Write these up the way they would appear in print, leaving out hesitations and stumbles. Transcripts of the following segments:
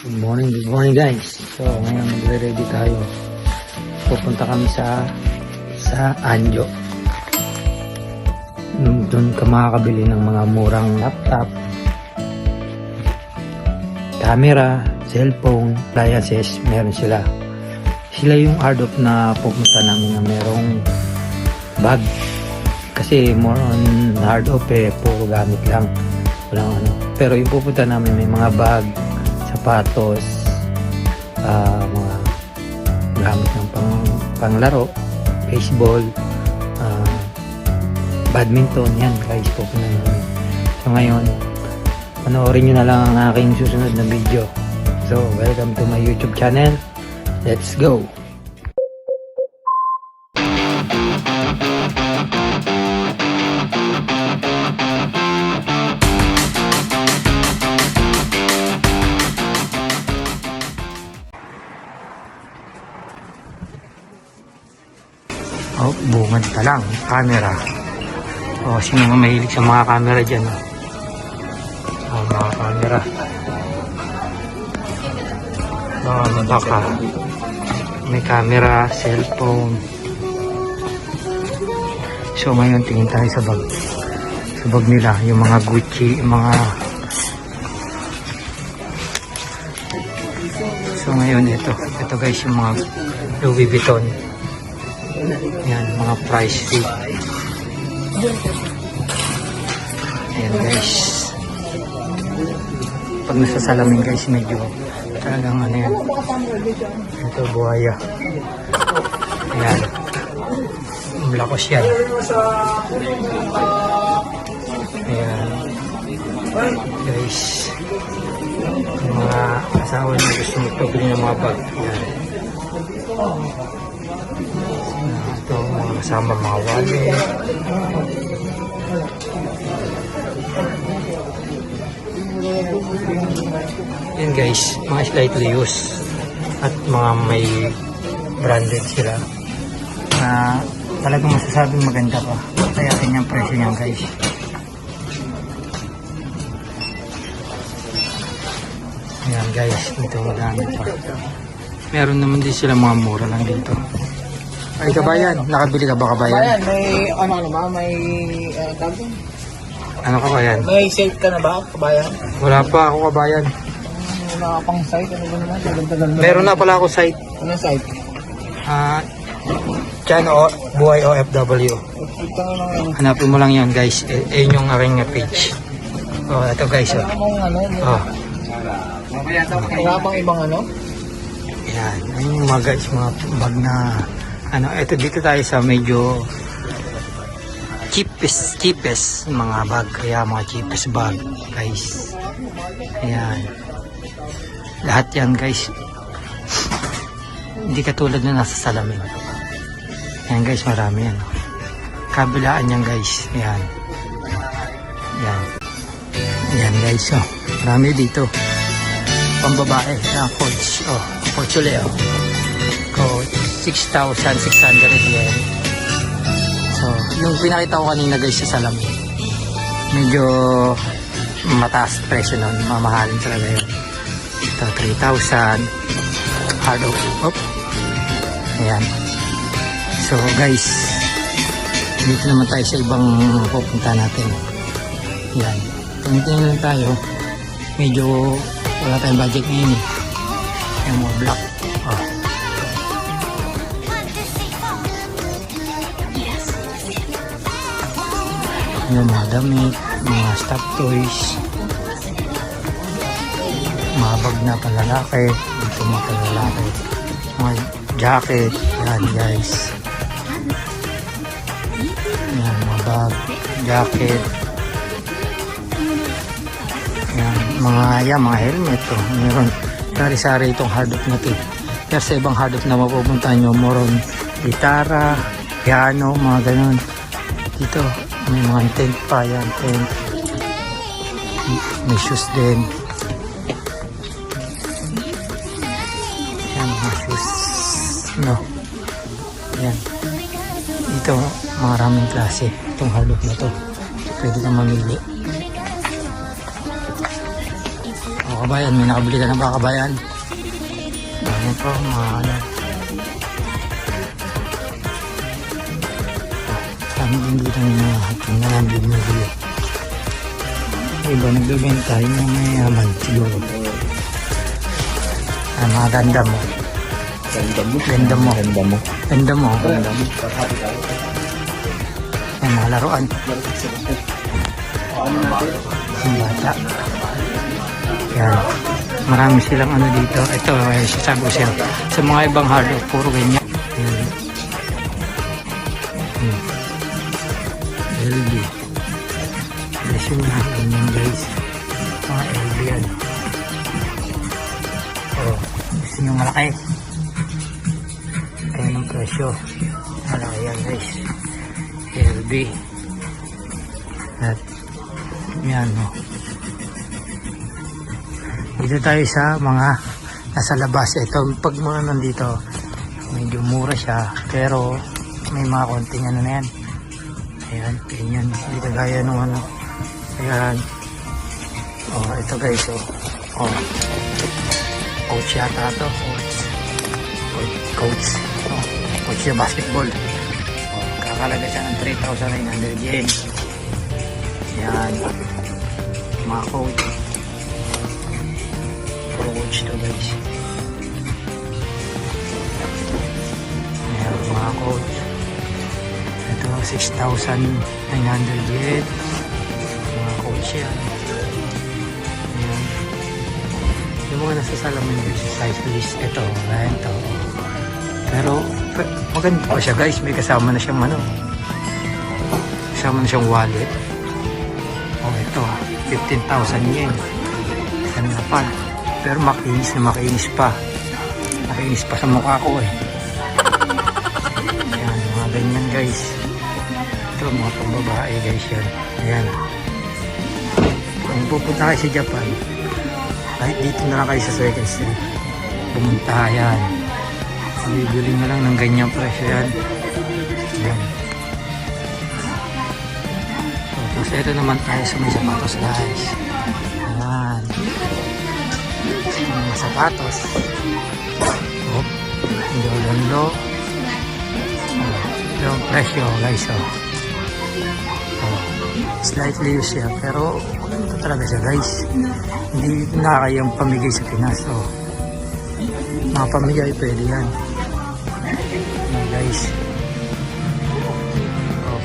Good morning guys. So ngayon magre-ready tayo. Pupunta kami sa Anjo. Doon ka makakabili ng mga murang laptop, camera, cellphone, appliances, meron sila. Sila yung hard off na pupunta namin na merong bag. Kasi more on hard off puro gamit lang. Walang ano. Pero yung pupunta namin may mga bag, sapatos, mga gamit ng panglaro, baseball, badminton, yan guys, pupunta namin. So ngayon, panoorin nyo na lang ang aking susunod na video. So welcome to my YouTube channel. Let's go! Oh, bungad pa lang, camera. Oh, sino nga mahilig sa mga camera dyan? Oh, mga camera. Baka may camera, cellphone. So ngayon tingin tayo sa bag. Sa bag nila, yung mga Gucci, mga... So ngayon ito guys, yung mga Louis Vuitton. Yan, mga price fee. Ayan guys. Pag nasa salamin guys, medyo talagang ano yan. Ito, buhaya. Ayan. Malakos yan. Ayan. Guys. Yung mga asawa na gusto magpabili ng mga bag. Ayan. Ito, mga kasama mga wallet. Yan guys, mga slightly used at mga may branded sila na talagang masasabing maganda pa. Kaya kanyang presyo niyan guys. Ayan guys, ito madami pa. Meron naman din sila mga mura lang dito. Ay kabayan, nakabili ka ba kabayan? Kabayan, may ano ba? May tagong? Ano kabayan? May save ka na ba, kabayan? Wala pa ako kabayan. Wala pang site, ano ba naman? Tagal-tagal na. Meron na pala ako site. Anong site? Channel Buhay OFW. Ito na lang. Hanapin mo lang yan guys. Ayun yung aking page. Oh, ito guys. Oh. Wala pang ano? Oh. Wala pang ibang ano? Yan. Ayun yung mga guys, mga bag na ano, ito dito tayo sa medyo cheapest mga bag. Kaya mga cheapest bag guys. Ayan. Lahat yan guys. Hindi katulad na nasa salamin. Ayan guys, marami yan. Kabilaan yan guys. Ayan. Ayan. Ayan guys. Oh. Marami dito. Pambabae. Ayan, coach. Oh, coach ulit. Oh. Coach. 6,600 yen. So, yung pinakita ko kanina guys sa salamin. Medyo mataas presyo nun. Mamahalin talaga yun. Ito, 3,000. Hard off. Oh. Ayan. So guys, dito naman tayo sa ibang pupunta natin. Ayan. Tingin lang tayo. Medyo wala tayong budget ngayon eh. Yung mga black. Oh. Yung mga damit, mga stock toys, mga bag na panlalaki, dito mga panlalaki, mga jacket, yan guys, yan mga bag, jacket, yan mga helmet to. Meron sari-sari itong hard off na to. Pero sa ibang hard off na mapupunta nyo, moron gitara, piano, mga ganun. Dito may mga tent pa, yan tent, may shoes din. Yan mga shoes, no, yan dito maraming klase itong hard off na to, pwede kang mamili. kabayan. May nakabili ka na ba kabayan? Dami po mga ano. Dami din dito na tingnan ang bibili. Iba nagbibenta yung mayaman siguro. Mga ganda mo. Ganda mo. May mga laruan. Yung bata. Yan. Marami silang ano dito. Ito, sasabi ko siya. Sa mga ibang hardware, puro ganyan. Yan. LB. Presyo na ganyan guys. Mga LB yan. Oh, gusto nyo malaki. Ayan ang presyo. Malaki yan guys. LB. At yan o. Dito tayo sa mga nasa labas. Ito, pag mga nandito, medyo mura siya. Pero may mga konting ano na yan. Ayan, ganyan. Dito gaya nung ano. Ayan. Oh, ito guys. Oh. Coach yata ito. Coach. Oh, coach na basketball. Oh, kakalaga siya ng 3,900 yen. Yan. Mga coach. Puro coach to guys. Ayan, mga coach. Ito, 6,900 yen. Mga coach yan. Ayan. Yung mga nasa salamin guys, size list. Ito, ayan ito. Pero, maganda pa siya guys. May kasama na siyang ano. Kasama na siyang wallet. Oh, ito, 15,000 yen. Isang lapad. Pero makinis na makinis pa. Makinis pa sa mukha ko eh. Ayan, mga ganyan guys. Ito, mga pambabae guys yan. Ayan. Kung pupunta kayo sa Japan, kahit dito na lang kayo sa Second Street, pumunta yan. Bibili na lang ng ganyang presyo yan. Ayan. Tapos ito naman tayo sa may sapatos guys. Ayan. Mga sapatos. Oh, Jordan Low. Ito ang presyo guys. Slightly used siya. Pero ito talaga siya guys. Hindi nakakayang pamigay sa Pinas. Mga pamigay pwede yan. Ayan guys.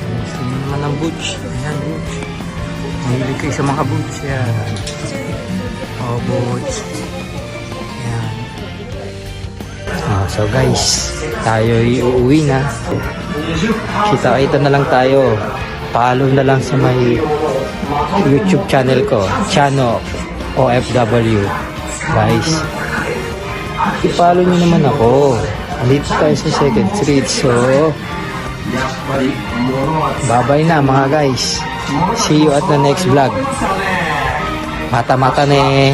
Gusto nyo naman ng boots. Ayan boots. Mahilig kayo sa mga boots. Yan. Boots. Yan. So guys, tayo uuwi na. Kita-kita na lang tayo. Follow na lang sa may YouTube channel ko. Chano OFW. Guys, i-follow nyo naman ako. Dito tayo sa Second Street. So, bye-bye na mga guys. See you at the next vlog. Mata-mata ne.